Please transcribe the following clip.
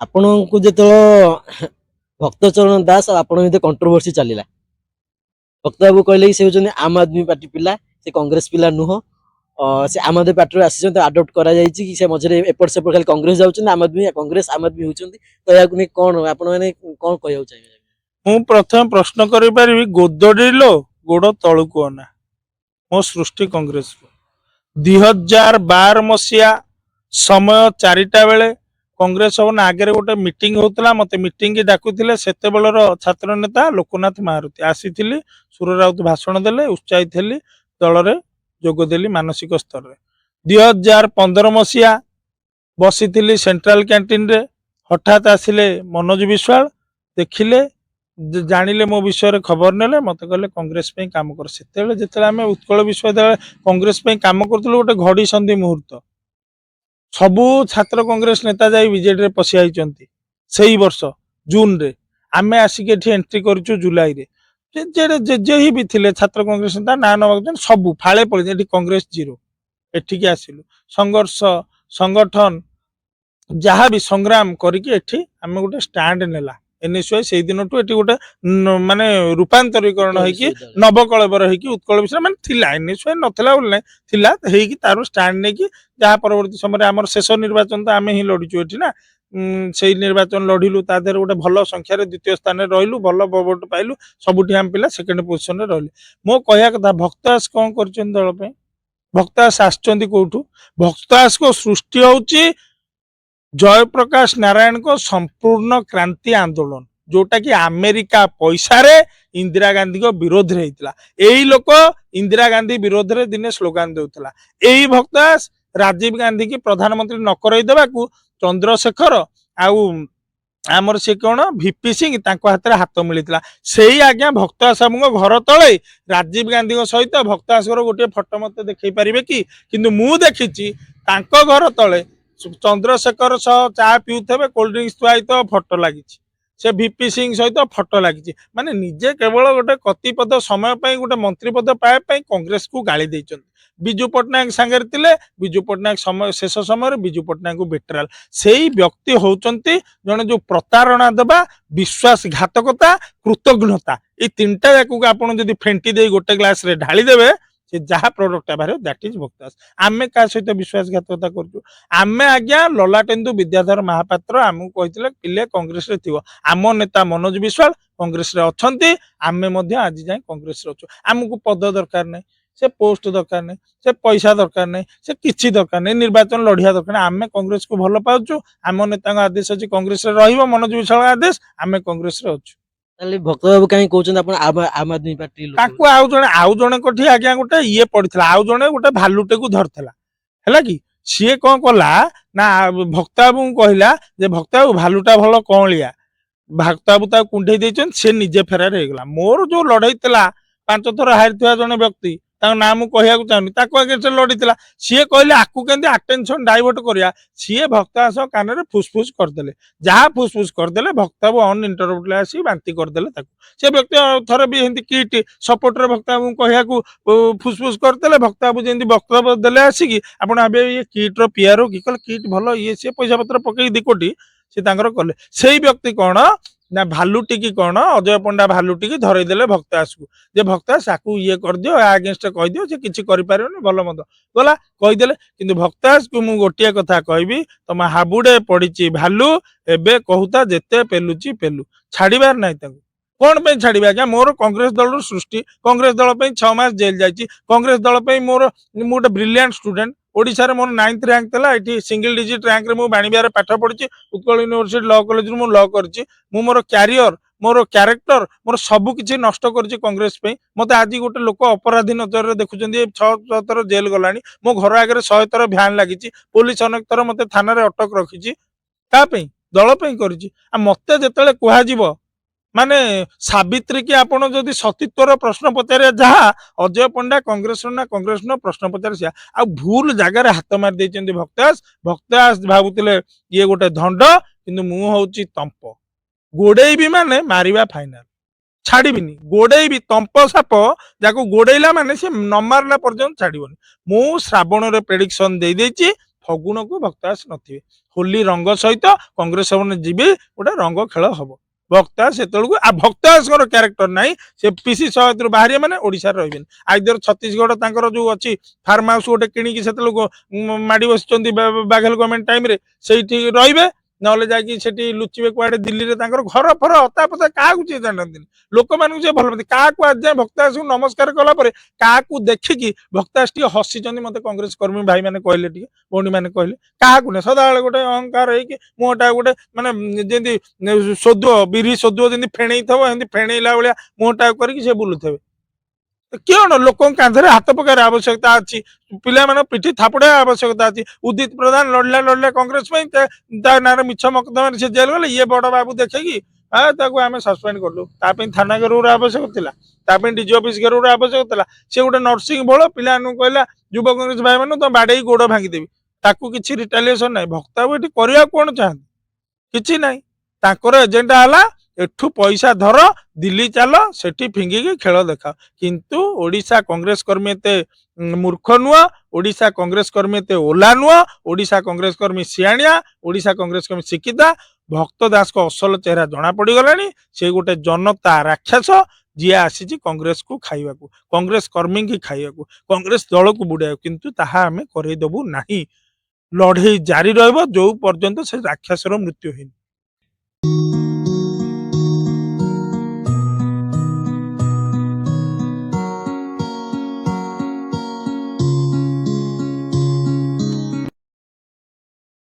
ଆପଣଙ୍କୁ ଭକ୍ତଚରଣ ଦାସ ଆଉ ଆପଣଙ୍କ ଭିତରେ କଣ୍ଟ୍ରୋଭର୍ସି ଚାଲିଲା। ଭକ୍ତ ବାବୁ କହିଲେ କି ସେ ହଉଛନ୍ତି ଆମ୍ ଆଦମୀ ପାର୍ଟି ପିଲା, ସେ କଂଗ୍ରେସ ପିଲା ନୁହଁ। ସେ ଆମ୍ ଆଦମୀ ପାର୍ଟିରୁ ଆସିଛନ୍ତି, ଆଡପ୍ଟ କରାଯାଇଛି କି ସେ ମଝିରେ ଏପଟ ସେପଟ ଖାଲି କଂଗ୍ରେସ ଯାଉଛନ୍ତି, କଂଗ୍ରେସ ଆମ୍ ଆଦମୀ ହଉଛନ୍ତି। ତ ଏହାକୁ ନେଇ କଣ ଆପଣ ମାନେ କଣ କହିବାକୁ ଚାହିଁବେ? ମୁଁ ପ୍ରଥମେ ପ୍ରଶ୍ନ କରିପାରିବି, ଗୋଦଡ଼ିଲୋ ଗୋଡ଼ ତଳକୁ ଅନା। ମୋ ସୃଷ୍ଟି କଂଗ୍ରେସରୁ 2012 ମସିହା ସମୟ 4ଟା ବେଳେ କଂଗ୍ରେସ ଭବନ ଆଗରେ ଗୋଟେ ମିଟିଂ ହଉଥିଲା। ମତେ ମିଟିଂ କି ଡାକୁଥିଲେ ସେତେବେଳର ଛାତ୍ର ନେତା ଲୋକନାଥ ମାରୁତି। ଆସିଥିଲି, ସୁର ରାଉତ ଭାଷଣ ଦେଲେ, ଉତ୍ସାହିତ ହେଲି, ଦଳରେ ଯୋଗ ଦେଲି ମାନସିକ ସ୍ତରରେ। 2015 ମସିହା ବସିଥିଲି ସେଣ୍ଟ୍ରାଲ କ୍ୟାଣ୍ଟିନରେ, ହଠାତ୍ ଆସିଲେ ମନୋଜ ବିଶ୍ୱାଳ, ଦେଖିଲେ, ଜାଣିଲେ ମୋ ବିଷୟରେ ଖବର ନେଲେ, ମତେ କହିଲେ କଂଗ୍ରେସ ପାଇଁ କାମ କର। ସେତେବେଳେ ଯେତେବେଳେ ଆମେ ଉତ୍କଳ ବିଶ୍ୱବିଦ୍ୟାଳୟ କଂଗ୍ରେସ ପାଇଁ କାମ କରୁଥିଲୁ, ଗୋଟେ ଘଡ଼ି ସନ୍ଧି ମୁହୂର୍ତ୍ତ। ସବୁ ଛାତ୍ର କଂଗ୍ରେସ ନେତା ଯାଇ ବିଜେଡିରେ ପଶି ଯାଇଛନ୍ତି। ସେଇ ବର୍ଷ ଜୁନରେ ଆମେ ଆସିକି ଏଠି ଏଣ୍ଟ୍ରି କରିଛୁ ଜୁଲାଇରେ। ଯେ ହିଁ ବି ଥିଲେ ଛାତ୍ର କଂଗ୍ରେସ ନେତା ନାଁ ନେବାକୁ ସବୁ ଫାଳେ ପଳେଇ, ଏଠି କଂଗ୍ରେସ ଜିରୋ। ଏଠିକି ଆସିଲୁ, ସଂଘର୍ଷ ସଂଗଠନ ଯାହା ବି ସଂଗ୍ରାମ କରିକି ଏଠି ଆମେ ଗୋଟେ ଷ୍ଟାଣ୍ଡ ନେଲା ଏନ୍ଏସ୍ୟୁଆଇ। ସେଇ ଦିନଠୁ ଏଠି ଗୋଟେ ମାନେ ରୂପାନ୍ତରୀକରଣ ହେଇକି ନବକଳେବର ହେଇକି ଉତ୍କଳ ବିଷୟ ମାନେ ଥିଲା, ଏନ୍ଏସ୍ୟୁଆଇ ନଥିଲା ବୋଲି ନାହିଁ, ଥିଲା ହେଇକି ତାର ଷ୍ଟାଣ୍ଡ ନେଇକି, ଯାହା ପରବର୍ତ୍ତୀ ସମୟରେ ଆମର ଶେଷ ନିର୍ବାଚନ ତ ଆମେ ହିଁ ଲଢିଛୁ ଏଠି ନା। ସେଇ ନିର୍ବାଚନ ଲଢିଲୁ, ତା ଦେହରେ ଗୋଟେ ଭଲ ସଂଖ୍ୟାରେ ଦ୍ୱିତୀୟ ସ୍ଥାନରେ ରହିଲୁ, ଭଲ ଭୋଟ ପାଇଲୁ, ସବୁଠି ଆମେ ପିଲା ସେକେଣ୍ଡ ପୋଜିସନରେ ରହିଲୁ। ମୋ କହିବା କଥା, ଭକ୍ତ ଦାସ କଣ କରିଛନ୍ତି ଦଳ ପାଇଁ? ଭକ୍ତ ଦାସ ଆସିଛନ୍ତି କୋଉଠୁ? ଭକ୍ତ ଦାସଙ୍କ ସୃଷ୍ଟି ହଉଛି ଜୟପ୍ରକାଶ ନାରାୟଣଙ୍କ ସମ୍ପୂର୍ଣ୍ଣ କ୍ରାନ୍ତି ଆନ୍ଦୋଳନ, ଯୋଉଟା କି ଆମେରିକା ପଇସାରେ ଇନ୍ଦିରା ଗାନ୍ଧୀଙ୍କ ବିରୋଧରେ ହେଇଥିଲା। ଏଇ ଲୋକ ଇନ୍ଦିରା ଗାନ୍ଧୀ ବିରୋଧରେ ଦିନେ ସ୍ଲୋଗାନ ଦେଉଥିଲା। ଏଇ ଭକ୍ତ ଦାସ ରାଜୀବ ଗାନ୍ଧୀ କି ପ୍ରଧାନମନ୍ତ୍ରୀ ନ କରାଇ ଦେବାକୁ ଚନ୍ଦ୍ରଶେଖର ଆଉ ଆମର ସେ କଣ ଭିପି ସିଂ ତାଙ୍କ ହାତରେ ହାତ ମିଳିଥିଲା। ସେଇ ଆଜ୍ଞା ଭକ୍ତ ଦାସ ବାବୁଙ୍କ ଘର ତଳେ ରାଜୀବ ଗାନ୍ଧୀଙ୍କ ସହିତ ଭକ୍ତ ଦାସଙ୍କର ଗୋଟିଏ ଫଟୋ ମତେ ଦେଖେଇ ପାରିବେ କି? କିନ୍ତୁ ମୁଁ ଦେଖିଛି ତାଙ୍କ ଘର ତଳେ ଚନ୍ଦ୍ରଶେଖର ସହ ଚା ପିଉଥିବେ, କୋଲ୍ଡ ଡ୍ରିଙ୍କସ ଥୁଆ ହେଇଥିବ, ଫଟୋ ଲାଗିଛି। ସେ ଭିପି ସିଂ ସହିତ ଫଟୋ ଲାଗିଛି। ମାନେ ନିଜେ କେବଳ ଗୋଟେ କତିପଦ ସମୟ ପାଇଁ, ଗୋଟେ ମନ୍ତ୍ରୀ ପଦ ପାଇବା ପାଇଁ କଂଗ୍ରେସକୁ ଗାଳି ଦେଇଛନ୍ତି। ବିଜୁ ପଟ୍ଟନାୟକ ସାଙ୍ଗରେ ଥିଲେ, ବିଜୁ ପଟ୍ଟନାୟକ ଶେଷ ସମୟରେ ବିଜୁ ପଟ୍ଟନାୟକଙ୍କୁ ବେଟ୍ରାଲ। ସେଇ ବ୍ୟକ୍ତି ହଉଛନ୍ତି ଜଣେ ଯୋଉ ପ୍ରତାରଣା ଦେବା, ବିଶ୍ୱାସଘାତକତା, କୃତଘ୍ନତା, ଏଇ ତିନିଟା ଯାକୁ ଆପଣ ଯଦି ଫେଣ୍ଟି ଦେଇ ଗୋଟେ ଗ୍ଲାସରେ ଢାଳି ଦେବେ, ସେ ଯାହା ପ୍ରଡକ୍ଟଟା ବାହାରିବ ଦ୍ୟାଟ୍ ଇଜ ଭକ୍ତ ଦାସ। ଆମେ କାହା ସହିତ ବିଶ୍ୱାସଘାତକତା କରୁଛୁ? ଆମେ ଆଜ୍ଞା ଲଲାଟେନ୍ଦୁ ବିଦ୍ୟାଧର ମହାପାତ୍ର ଆମକୁ କହିଥିଲେ ପିଲେ କଂଗ୍ରେସରେ ଥିବ। ଆମ ନେତା ମନୋଜ ବିଶ୍ୱାଳ କଂଗ୍ରେସରେ ଅଛନ୍ତି, ଆମେ ମଧ୍ୟ ଆଜି ଯାଏଁ କଂଗ୍ରେସରେ ଅଛୁ। ଆମକୁ ପଦ ଦରକାର ନାହିଁ, ସେ ପୋଷ୍ଟ ଦରକାର ନାହିଁ, ସେ ପଇସା ଦରକାର ନାହିଁ, ସେ କିଛି ଦରକାର ନାହିଁ, ନିର୍ବାଚନ ଲଢିଆ ଦରକାର ନାହିଁ। ଆମେ କଂଗ୍ରେସକୁ ଭଲ ପାଉଛୁ, ଆମ ନେତାଙ୍କ ଆଦେଶ ଅଛି କଂଗ୍ରେସରେ ରହିବ, ମନୋଜ ବିଶ୍ୱାଳଙ୍କ ଆଦେଶ, ଆମେ କଂଗ୍ରେସରେ ଅଛୁ। ତାହେଲେ ଭକ୍ତ ବାବୁ କାହିଁ କହୁଛନ୍ତି ଆପଣ ଆମ୍ ଆଦମୀ ପାର୍ଟି ଲୋକ? ତାକୁ ଆଉ ଜଣେ କୋଠି ଆଜ୍ଞା ଗୋଟେ ଇଏ ପଡିଥିଲା, ଆଉ ଜଣେ ଗୋଟେ ଭାଲୁଟେକୁ ଧରିଥିଲା, ହେଲା କି? ସିଏ କଣ କଲା ନା ଭକ୍ତ ବାବୁଙ୍କୁ କହିଲା ଯେ ଭକ୍ତ ବାବୁ ଭାଲୁଟା ଭଲ କଅଁଳିଆ। ଭକ୍ତ ବାବୁ ତାକୁ କୁଣ୍ଢେଇ ଦେଇଛନ୍ତି, ସେ ନିଜେ ଫେରାର ହେଇଗଲା। ମୋର ଯୋଉ ଲଢେଇ ଥିଲା, 5 ଥର ହାରିଥିବା ଜଣେ ବ୍ୟକ୍ତି, ତାଙ୍କ ନାଁ ମୁଁ କହିବାକୁ ଚାହୁଁନି, ତାକୁ ଆଗରେ ଲଢିଥିଲା। ସିଏ କହିଲେ ଆକୁ କେମିତି ଆଟେନସନ ଡାଇଭର୍ଟ କରିବା, ସିଏ ଭକ୍ତ ଦାସ କାନରେ ଫୁସଫୁସ କରିଦେଲେ। ଯାହା ଫୁସଫୁସ କରିଦେଲେ, ଭକ୍ତ ବାବୁ ଅନଇଣ୍ଟରପ୍ଟେଡ ଆସି ବାନ୍ତି କରିଦେଲେ ତାକୁ। ସେ ବ୍ୟକ୍ତି ଥରେ ବି ଏମିତି କିଟ୍ ସପୋର୍ଟରେ ଭକ୍ତ ବାବୁଙ୍କୁ କହିବାକୁ ଫୁସଫୁସ କରିଦେଲେ। ଭକ୍ତ ବାବୁ ଯେମିତି ବକ୍ତବ୍ୟ ଦେଲେ ଆସିକି, ଆପଣ ଭାବିବେ ଇଏ କିଟ୍ର ପିଆର କି, କହିଲେ କିଟ୍ ଭଲ, ଇଏ ସିଏ ପଇସା ପତ୍ର ପକେଇକି 2 କୋଟି ସେ ତାଙ୍କର କଲେ। ସେଇ ବ୍ୟକ୍ତି କଣ ନା ଭାଲୁଟିକି କଣ ଅଜୟ ପଣ୍ଡା ଭାଲୁଟିକି ଧରେଇ ଦେଲେ ଭକ୍ତ ଦାସକୁ, ଯେ ଭକ୍ତ ଦାସ ଆକୁ ଇଏ କରିଦିଅ, ଆଗେନଷ୍ଟ କହିଦିଅ, ସେ କିଛି କରିପାରିବନି, ଭଲ ମନ୍ଦ ଗଲା କହିଦେଲେ। କିନ୍ତୁ ଭକ୍ତ ଦାସକୁ ମୁଁ ଗୋଟିଏ କଥା କହିବି, ତମ ହାବୁଡେ ପଡିଛି ଭାଲୁ, ଏବେ କହୁତା ଯେତେ ପେଲୁଛି ପେଲୁ, ଛାଡିବାର ନାହିଁ ତାକୁ। କଣ ପାଇଁ ଛାଡିବେ ଆଜ୍ଞା? ମୋର କଂଗ୍ରେସ ଦଳର ସୃଷ୍ଟି, କଂଗ୍ରେସ ଦଳ ପାଇଁ 6 ମାସ ଜେଲ ଯାଇଛି, କଂଗ୍ରେସ ଦଳ ପାଇଁ ମୁଁ ଗୋଟେ ବ୍ରିଲିଆଣ୍ଟ ଷ୍ଟୁଡେଣ୍ଟ। ଓଡିଶାରେ ମୋର 9th ରାଙ୍କ ଥିଲା, ଏଠି ସିଙ୍ଗଲ ଡିଜିଟ ରାଙ୍କରେ ମୁଁ ବାଣୀବିହାରରେ ପାଠ ପଢିଛି, ଉତ୍କଳ ୟୁନିଭର୍ସିଟି ଲ କଲେଜରୁ ମୁଁ ଲ କରିଛି। ମୁଁ ମୋର କ୍ୟାରିୟର, ମୋର କ୍ୟାରେକ୍ଟର, ମୋର ସବୁ କିଛି ନଷ୍ଟ କରିଛି କଂଗ୍ରେସ ପାଇଁ। ମତେ ଆଜି ଗୋଟେ ଲୋକ ଅପରାଧୀ ନଜରରେ ଦେଖୁଛନ୍ତି, 6 ଥର ଜେଲ ଗଲାଣି, ମୋ ଘର ଆଗରେ 100 ଥର ଭ୍ୟାନ ଲାଗିଛି, ପୋଲିସ ଅନେକ ଥର ମତେ ଥାନାରେ ଅଟକ ରଖିଛି। ତା ପାଇଁ ଦଳ ପାଇଁ କରିଛି। ଆଉ ମତେ ଯେତେବେଳେ କୁହାଯିବ ମାନେ ସାବିତ୍ରୀ କି ଆପଣ ଯଦି ସତୀତ୍ୱର ପ୍ରଶ୍ନ ପଚାରିବା, ଯାହା ଅଜୟ ପଣ୍ଡା କଂଗ୍ରେସ ନା କଂଗ୍ରେସ ନ ପ୍ରଶ୍ନ ପଚାରେ ସେୟା। ଆଉ ଭୁଲ ଜାଗାରେ ହାତ ମାରି ଦେଇଛନ୍ତି ଭକ୍ତ ଦାସ। ଭକ୍ତ ଦାସ ଭାବୁଥିଲେ ଇଏ ଗୋଟେ ଧଣ୍ଡ, କିନ୍ତୁ ମୁଁ ହଉଛି ତମ୍ପ। ଗୋଡେଇବି ମାନେ ମାରିବା ଫାଇନାଲ, ଛାଡିବିନି। ଗୋଡେଇବି, ତମ୍ପ ସାପ ଯାକୁ ଗୋଡେଇଲା ମାନେ ସେ ନ ମାରିଲା ପର୍ଯ୍ୟନ୍ତ ଛାଡିବନି। ମୁଁ ଶ୍ରାବଣରେ ପ୍ରେଡିକ୍ସନ ଦେଇଦେଇଛି, ଫଗୁଣକୁ ଭକ୍ତାସ ନଥିବେ। ହୋଲି ରଙ୍ଗ ସହିତ କଂଗ୍ରେସ ମାନେ ଯିବେ, ଗୋଟେ ରଙ୍ଗ ଖେଳ ହବ। ଭକ୍ତାସ ସେତେବେଳକୁ ଭକ୍ତାସଙ୍କର କ୍ୟାରେକ୍ଟର ନାହିଁ, ସେ ପିସି 100 ବାହାରିବେ ମାନେ ଓଡ଼ିଶାରେ ରହିବେନି। ଆଇଦର ଛତିଶଗଡ଼ ତାଙ୍କର ଯୋଉ ଅଛି ଫାର୍ମ ହାଉସ ଗୋଟେ କିଣିକି ସେତେବେଳକୁ ମାଡ଼ି ବସିଛନ୍ତି ବାଘେଲ ଗଭର୍ଣ୍ଣମେଣ୍ଟ ଟାଇମରେ, ସେଇଠି ରହିବେ, ନହେଲେ ଯାଇକି ସେଠି ଲୁଚିବେ କୁଆଡେ ଦିଲ୍ଲୀରେ। ତାଙ୍କର ଘର ଫର ହତା ପତା କାହାକୁ ସିଏ ଜାଣନ୍ତିନି, ଲୋକମାନଙ୍କୁ ସିଏ ଭଲ ପାଆନ୍ତି। କାହାକୁ ଆଜି ଯାଏଁ ଭକ୍ତାସକୁ ନମସ୍କାର କଲା ପରେ କାହାକୁ ଦେଖିକି ଭକ୍ତାସ ଟିକେ ହସିଛନ୍ତି ମତେ କଂଗ୍ରେସ କର୍ମୀ ଭାଇ ମାନେ କହିଲେ, ଟିକେ ଭଉଣୀ ମାନେ କହିଲେ, କାହାକୁ ନାହିଁ। ସଦାବେଳେ ଗୋଟେ ଅହଙ୍କାର ହେଇକି ମୁହଁଟା ଗୋଟେ ମାନେ ଯେମିତି ସୋଦୁଅ ବିରି ସୋଦୁଅ ଯେମିତି ଫେଣେଇଥିବ, ଏମିତି ଫେଣେଇଲା ଭଳିଆ ମୁହଁଟା କରିକି ସେ ବୁଲୁଥିବେ। କଣ ଲୋକଙ୍କ କାନ୍ଧରେ ହାତ ପକାଇବାର ଆବଶ୍ୟକତା ଅଛି, ପିଲାମାନଙ୍କ ପିଠି ଥାପଡିବା ଆବଶ୍ୟକତା ଅଛି। ଉଦିତ ପ୍ରଧାନ ଲଢିଲା କଂଗ୍ରେସ ପାଇଁ, ତା ନାଁରେ ମିଛ ମକଦ୍ଦମାରେ ସେ ଜେଲ ଗଲେ। ଇଏ ବଡ ବାବୁ ଦେଖେଇକି ତାକୁ ଆମେ ସସ୍ପେଣ୍ଡ କରିଲୁ। ତା ପାଇଁ ଥାନା ଗେରୁର ଆବଶ୍ୟକ ଥିଲା, ତା ପାଇଁ ଡିଜି ଅଫିସ ଗେରୁର ଆବଶ୍ୟକ ଥିଲା। ସେ ଗୋଟେ ନର୍ସିଂ ବଳ ପିଲାମାନଙ୍କୁ କହିଲା ଯୁବ କଂଗ୍ରେସ ଭାଇ ମାନଙ୍କୁ ତମ ବାଡେଇ ଗୋଡ ଭାଙ୍ଗିଦେବି, ତାକୁ କିଛି ରିଟାଲିଏସନ ନାହିଁ। ଭକ୍ତାବୁ ଏଠି କରିବାକୁ କଣ ଚାହାନ୍ତି, କିଛି ନାହିଁ। ତାଙ୍କର ଏଜେଣ୍ଡା ହେଲା ଏଠୁ ପଇସା ଧର, ଦିଲ୍ଲୀ ଚାଲ, ସେଠି ଫିଙ୍ଗିକି ଖେଳ ଦେଖାଅ। କିନ୍ତୁ ଓଡିଶା କଂଗ୍ରେସ କର୍ମୀ ଏତେ ମୂର୍ଖ ନୁହଁ, ଓଡିଶା କଂଗ୍ରେସ କର୍ମୀ ଏତେ ଓଲା ନୁହଁ, ଓଡିଶା କଂଗ୍ରେସ କର୍ମୀ ସିଆଣିଆ, ଓଡିଶା କଂଗ୍ରେସ କର୍ମୀ ଶିକ୍ଷିତା। ଭକ୍ତ ଦାସଙ୍କ ଅସଲ ଚେହେରା ଜଣା ପଡିଗଲାଣି। ସେ ଗୋଟେ ଜନତା ରାକ୍ଷସ, ଯିଏ ଆସିଛି କଂଗ୍ରେସକୁ ଖାଇବାକୁ, କଂଗ୍ରେସ କର୍ମୀଙ୍କୁ ଖାଇବାକୁ, କଂଗ୍ରେସ ଦଳକୁ ବୁଡାଇବାକୁ। କିନ୍ତୁ ତାହା ଆମେ କରେଇଦବୁ ନାହିଁ। ଲଢେଇ ଜାରି ରହିବ ଯୋଉ ପର୍ଯ୍ୟନ୍ତ ସେ ରାକ୍ଷସର ମୃତ୍ୟୁ ହେଇନି।